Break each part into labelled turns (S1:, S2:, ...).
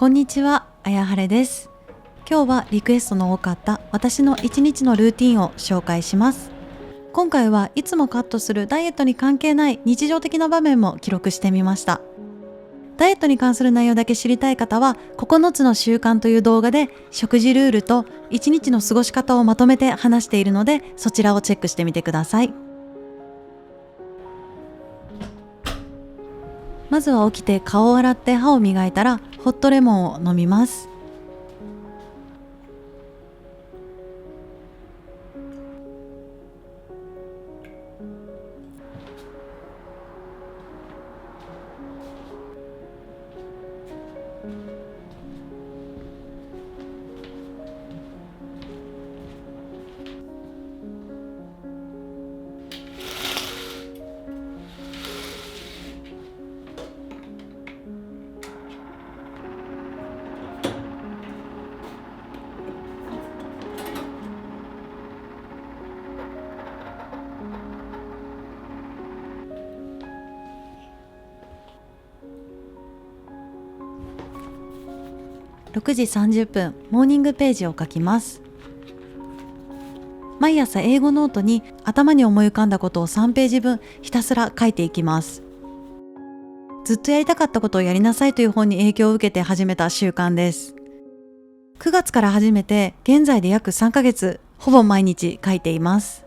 S1: こんにちは、あやはれです。今日はリクエストの多かった私の一日のルーティンを紹介します。今回はいつもカットするダイエットに関係ない日常的な場面も記録してみました。ダイエットに関する内容だけ知りたい方は9つの習慣という動画で食事ルールと一日の過ごし方をまとめて話しているので、そちらをチェックしてみてください。まずは起きて顔を洗って歯を磨いたらホットレモンを飲みます。6時30分、モーニングページを書きます。毎朝英語ノートに頭に思い浮かんだことを3ページ分ひたすら書いていきます。ずっとやりたかったことをやりなさいという本に影響を受けて始めた習慣です。9月から始めて現在で約3ヶ月、ほぼ毎日書いています。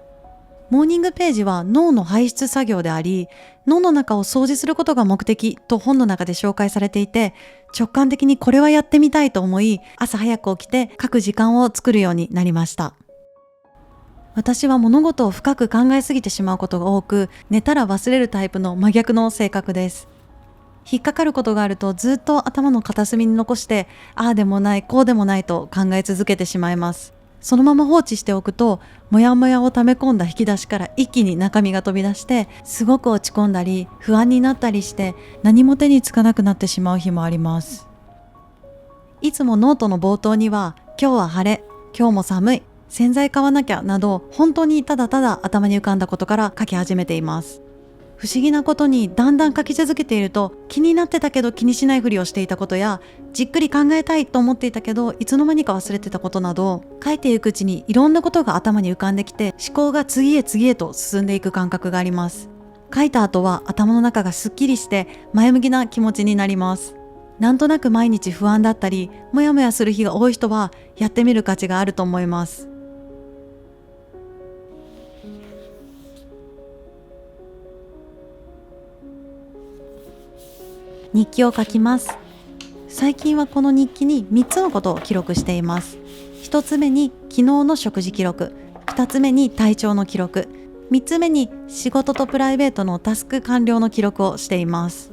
S1: モーニングページは脳の排出作業であり、脳の中を掃除することが目的と本の中で紹介されていて、直感的にこれはやってみたいと思い、朝早く起きて書く時間を作るようになりました。私は物事を深く考えすぎてしまうことが多く、寝たら忘れるタイプの真逆の性格です。引っかかることがあるとずっと頭の片隅に残して、ああでもないこうでもないと考え続けてしまいます。そのまま放置しておくと、モヤモヤを溜め込んだ引き出しから一気に中身が飛び出して、すごく落ち込んだり不安になったりして、何も手につかなくなってしまう日もあります。いつもノートの冒頭には、今日は晴れ、今日も寒い、洗剤買わなきゃなど、本当にただただ頭に浮かんだことから書き始めています。不思議なことにだんだん書き続けていると、気になってたけど気にしないふりをしていたことや、じっくり考えたいと思っていたけどいつの間にか忘れてたことなど、書いていくうちにいろんなことが頭に浮かんできて、思考が次へ次へと進んでいく感覚があります。書いた後は頭の中がすっきりして前向きな気持ちになります。なんとなく毎日不安だったりモヤモヤする日が多い人はやってみる価値があると思います。日記を書きます。最近はこの日記に3つのことを記録しています。1つ目に昨日の食事記録、2つ目に体調の記録、3つ目に仕事とプライベートのタスク完了の記録をしています。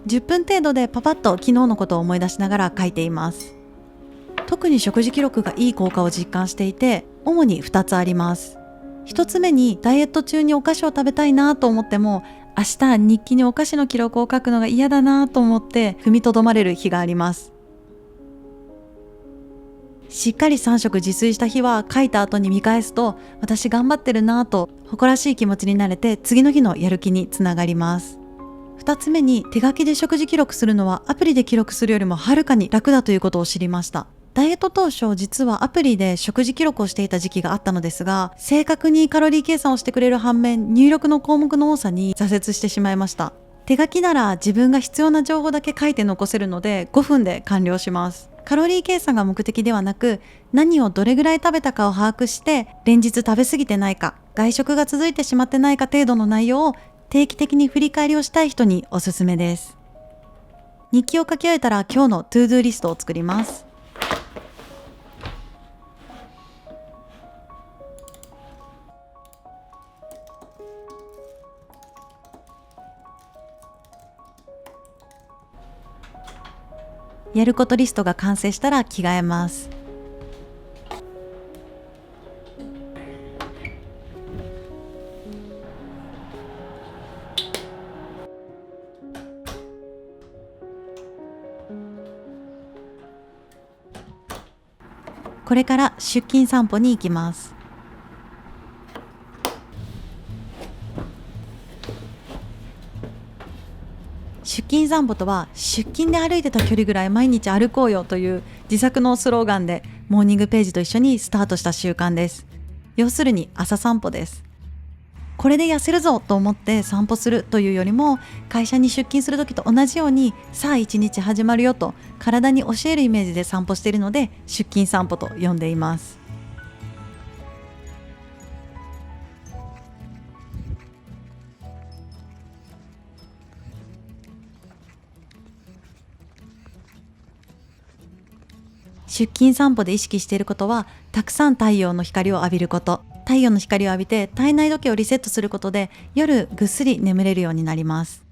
S1: 10分程度でパパッと昨日のことを思い出しながら書いています。特に食事記録がいい効果を実感していて、主に2つあります。1つ目にダイエット中にお菓子を食べたいなと思っても、明日日記にお菓子の記録を書くのが嫌だなと思って踏みとどまれる日があります。しっかり3食自炊した日は書いた後に見返すと、私頑張ってるなと誇らしい気持ちになれて、次の日のやる気につながります。2つ目に手書きで食事記録するのはアプリで記録するよりもはるかに楽だということを知りました。ダイエット当初、実はアプリで食事記録をしていた時期があったのですが、正確にカロリー計算をしてくれる反面、入力の項目の多さに挫折してしまいました。手書きなら自分が必要な情報だけ書いて残せるので5分で完了します。カロリー計算が目的ではなく、何をどれぐらい食べたかを把握して、連日食べ過ぎてないか、外食が続いてしまってないか程度の内容を定期的に振り返りをしたい人におすすめです。日記を書き終えたら今日のトゥードゥーリストを作ります。やることリストが完成したら着替えます。これから出勤散歩に行きます。出勤散歩とは、出勤で歩いてた距離ぐらい毎日歩こうよという自作のスローガンでモーニングページと一緒にスタートした習慣です。要するに朝散歩です。これで痩せるぞと思って散歩するというよりも、会社に出勤する時と同じように、さあ一日始まるよと体に教えるイメージで散歩しているので、出勤散歩と呼んでいます。出勤散歩で意識していることは、たくさん太陽の光を浴びること。太陽の光を浴びて体内時計をリセットすることで、夜ぐっすり眠れるようになります。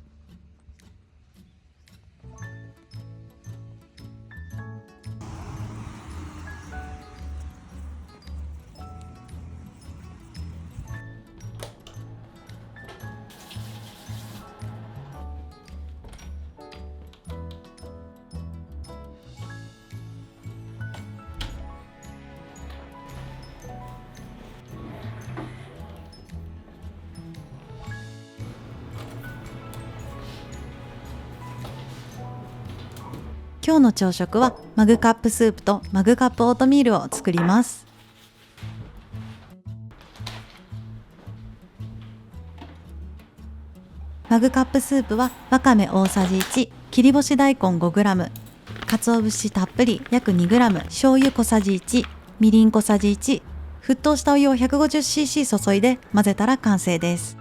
S1: 今日の朝食はマグカップスープとマグカップオートミールを作ります。マグカップスープはわかめ大さじ1、切り干し大根 5g、鰹節たっぷり約 2g、醤油小さじ1、みりん小さじ1、沸騰したお湯を 150cc 注いで混ぜたら完成です。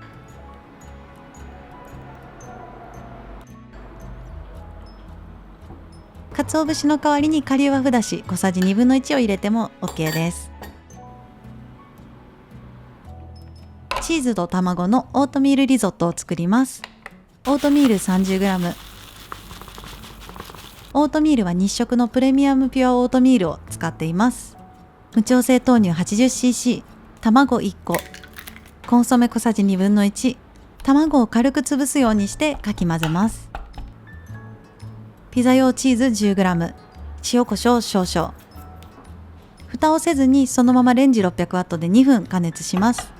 S1: 鰹節の代わりに顆粒和風だし小さじ1/2を入れても OK です。チーズと卵のオートミールリゾットを作ります。オートミール 30g。 オートミールは日食のプレミアムピュアオートミールを使っています。無調整豆乳 80cc、 卵1個、コンソメ小さじ1/2、卵を軽く潰すようにしてかき混ぜます。ピザ用チーズ 10g、 塩コショウ少々。蓋をせずにそのままレンジ 600W で2分加熱します。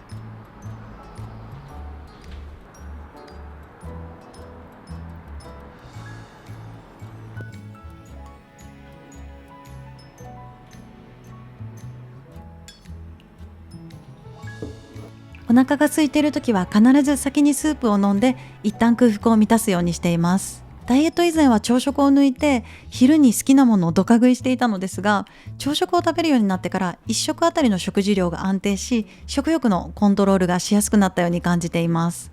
S1: お腹が空いているときは必ず先にスープを飲んで一旦空腹を満たすようにしています。ダイエット以前は朝食を抜いて昼に好きなものをドカ食いしていたのですが、朝食を食べるようになってから1食あたりの食事量が安定し、食欲のコントロールがしやすくなったように感じています。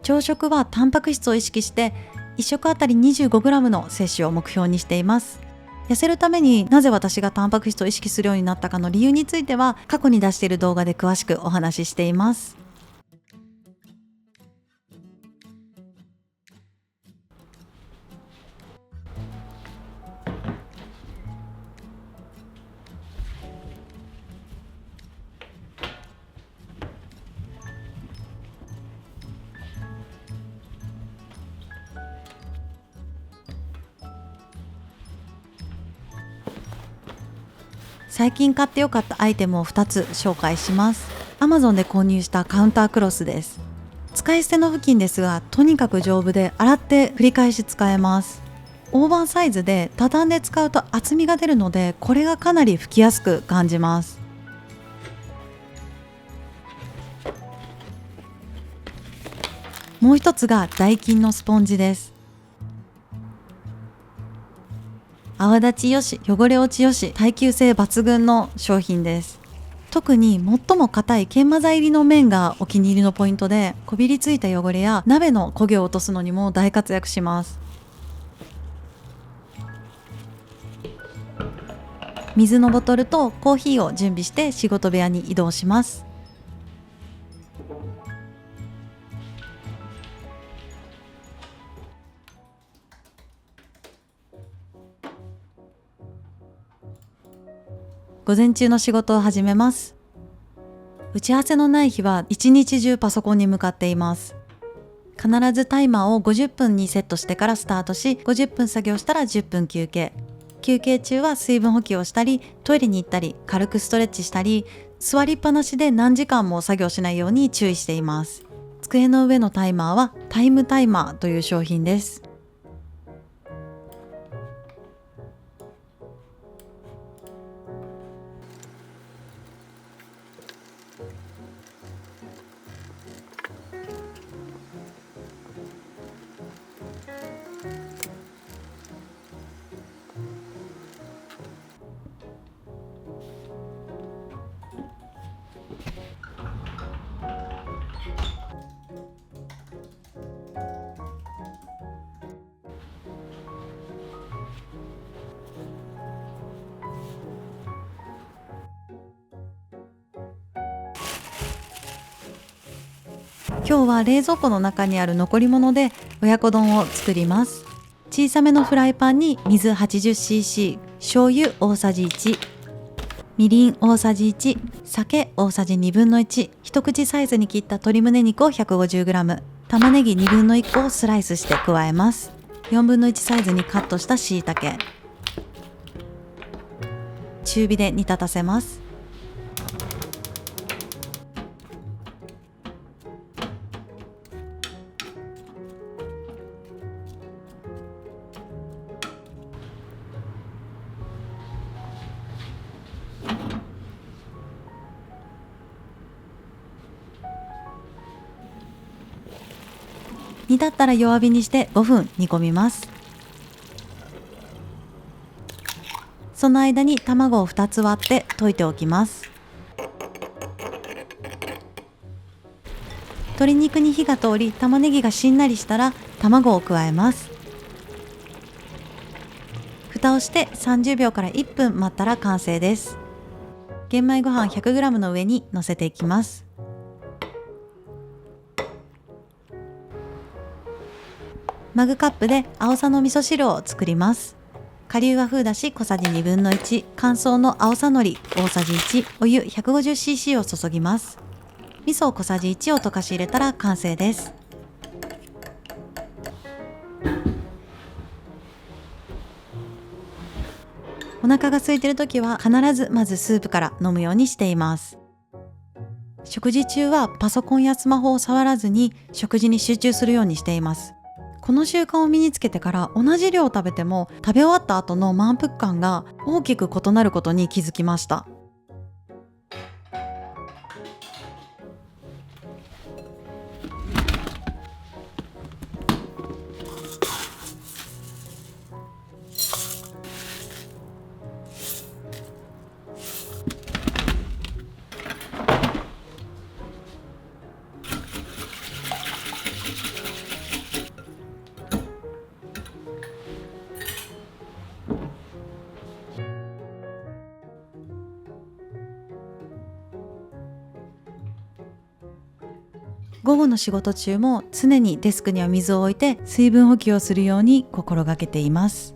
S1: 朝食はタンパク質を意識して1食あたり 25g の摂取を目標にしています。痩せるためになぜ私がタンパク質を意識するようになったかの理由については、過去に出している動画で詳しくお話ししています。最近買ってよかったアイテムを2つ紹介します。 Amazon で購入したカウンタークロスです。使い捨ての布巾ですが、とにかく丈夫で洗って繰り返し使えます。オーバーサイズで畳んで使うと厚みが出るので、これがかなり拭きやすく感じます。もう一つがダイキンのスポンジです。泡立ちよし、汚れ落ちよし、耐久性抜群の商品です。特に最も硬い研磨剤入りの面がお気に入りのポイントで、こびりついた汚れや鍋の焦げを落とすのにも大活躍します。水のボトルとコーヒーを準備して仕事部屋に移動します。午前中の仕事を始めます。打ち合わせのない日は一日中パソコンに向かっています。必ずタイマーを50分にセットしてからスタートし、50分作業したら10分休憩。休憩中は水分補給をしたり、トイレに行ったり、軽くストレッチしたり、座りっぱなしで何時間も作業しないように注意しています。机の上のタイマーはタイムタイマーという商品です。今日は冷蔵庫の中にある残り物で親子丼を作ります。小さめのフライパンに水 80cc、 醤油大さじ1、みりん大さじ1、酒大さじ1/2、一口サイズに切った鶏胸肉を 150g、 玉ねぎ1/2個をスライスして加えます。1/4サイズにカットした椎茸。中火で煮立たせます。煮立ったら弱火にして5分煮込みます。その間に卵を2つ割って溶いておきます。鶏肉に火が通り、玉ねぎがしんなりしたら卵を加えます。蓋をして30秒から1分待ったら完成です。玄米ご飯 100g の上に乗せていきます。マグカップで青さの味噌汁を作ります。顆粒和風だし小さじ1/2、乾燥の青さのり大さじ1、お湯 150cc を注ぎます。味噌小さじ1を溶かし入れたら完成です。お腹が空いているときは必ずまずスープから飲むようにしています。食事中はパソコンやスマホを触らずに食事に集中するようにしています。この習慣を身につけてから同じ量を食べても食べ終わった後の満腹感が大きく異なることに気づきました。午後の仕事中も常にデスクには水を置いて水分補給をするように心がけています。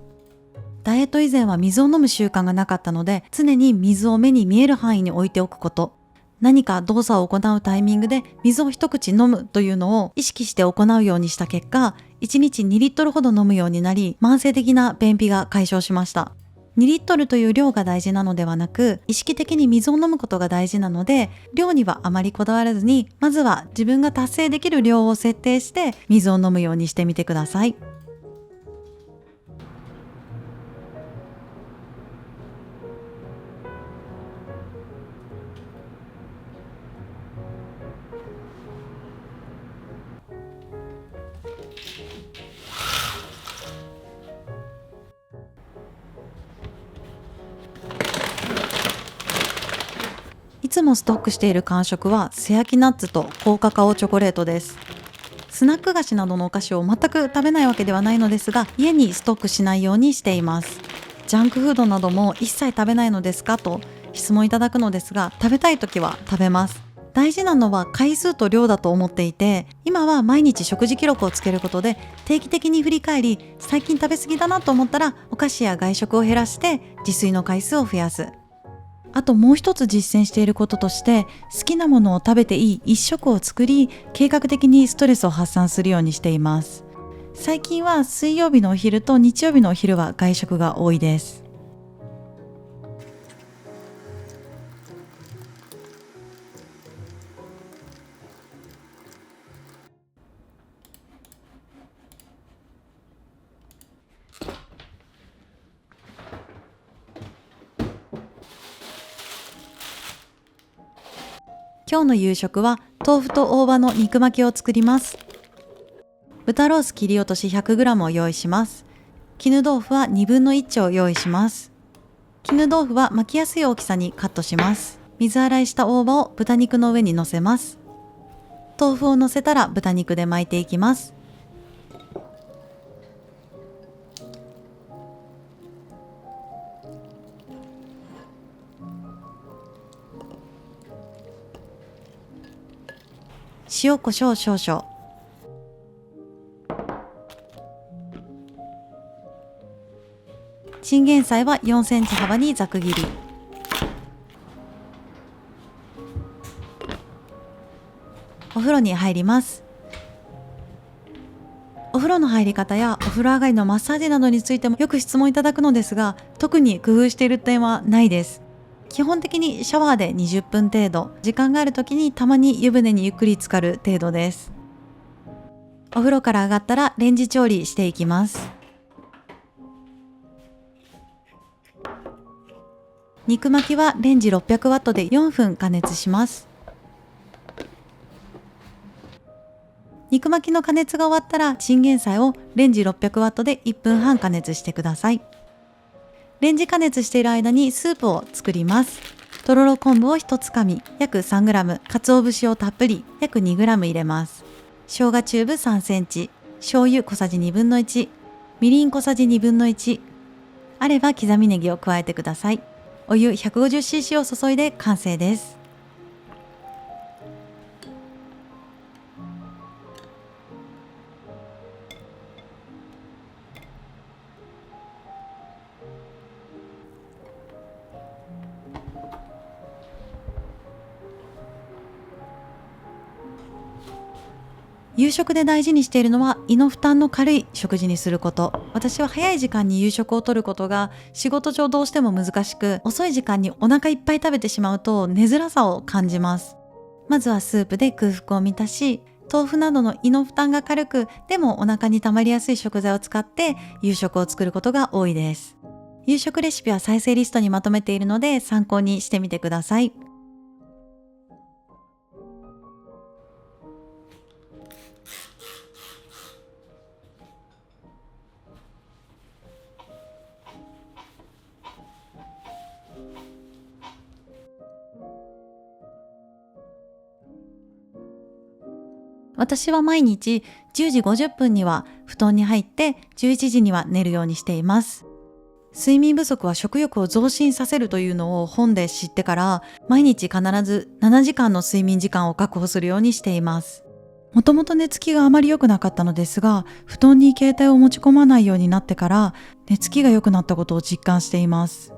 S1: ダイエット以前は水を飲む習慣がなかったので、常に水を目に見える範囲に置いておくこと、何か動作を行うタイミングで水を一口飲むというのを意識して行うようにした結果、1日2リットルほど飲むようになり、慢性的な便秘が解消しました。2リットルという量が大事なのではなく、意識的に水を飲むことが大事なので、量にはあまりこだわらずに、まずは自分が達成できる量を設定して水を飲むようにしてみてください。いつもストックしている間食は素焼きナッツと高カカオチョコレートです。スナック菓子などのお菓子を全く食べないわけではないのですが、家にストックしないようにしています。ジャンクフードなども一切食べないのですかと質問いただくのですが、食べたい時は食べます。大事なのは回数と量だと思っていて、今は毎日食事記録をつけることで定期的に振り返り、最近食べ過ぎだなと思ったらお菓子や外食を減らして自炊の回数を増やす。あともう一つ実践していることとして、好きなものを食べていい一食を作り、計画的にストレスを発散するようにしています。最近は水曜日のお昼と日曜日のお昼は外食が多いです。今日の夕食は豆腐と大葉の肉巻きを作ります。豚ロース切り落とし 100g を用意します。絹豆腐は1/2の1丁を用意します。絹豆腐は巻きやすい大きさにカットします。水洗いした大葉を豚肉の上に乗せます。豆腐を乗せたら豚肉で巻いていきます。塩コショウ少々。チンゲン菜は4センチ幅にざく切り。お風呂に入ります。お風呂の入り方やお風呂上がりのマッサージなどについてもよく質問いただくのですが、特に工夫している点はないです。基本的にシャワーで20分程度、時間がある時にたまに湯船にゆっくり浸かる程度です。お風呂から上がったらレンジ調理していきます。肉巻きはレンジ600ワットで4分加熱します。肉巻きの加熱が終わったらチンゲン菜をレンジ600ワットで1分半加熱してください。レンジ加熱している間にスープを作ります。とろろ昆布を1つかみ、約 3g、鰹節をたっぷり、約 2g 入れます。生姜チューブ3センチ、醤油小さじ1/2分1、みりん小さじ1/2分1、あれば刻みネギを加えてください。お湯 150cc を注いで完成です。夕食で大事にしているのは胃の負担の軽い食事にすること。私は早い時間に夕食をとることが仕事上どうしても難しく、遅い時間にお腹いっぱい食べてしまうと寝づらさを感じます。まずはスープで空腹を満たし、豆腐などの胃の負担が軽く、でもお腹に溜まりやすい食材を使って夕食を作ることが多いです。夕食レシピは再生リストにまとめているので参考にしてみてください。私は毎日10時50分には布団に入って11時には寝るようにしています。睡眠不足は食欲を増進させるというのを本で知ってから、毎日必ず7時間の睡眠時間を確保するようにしています。もともと寝つきがあまり良くなかったのですが、布団に携帯を持ち込まないようになってから寝つきが良くなったことを実感しています。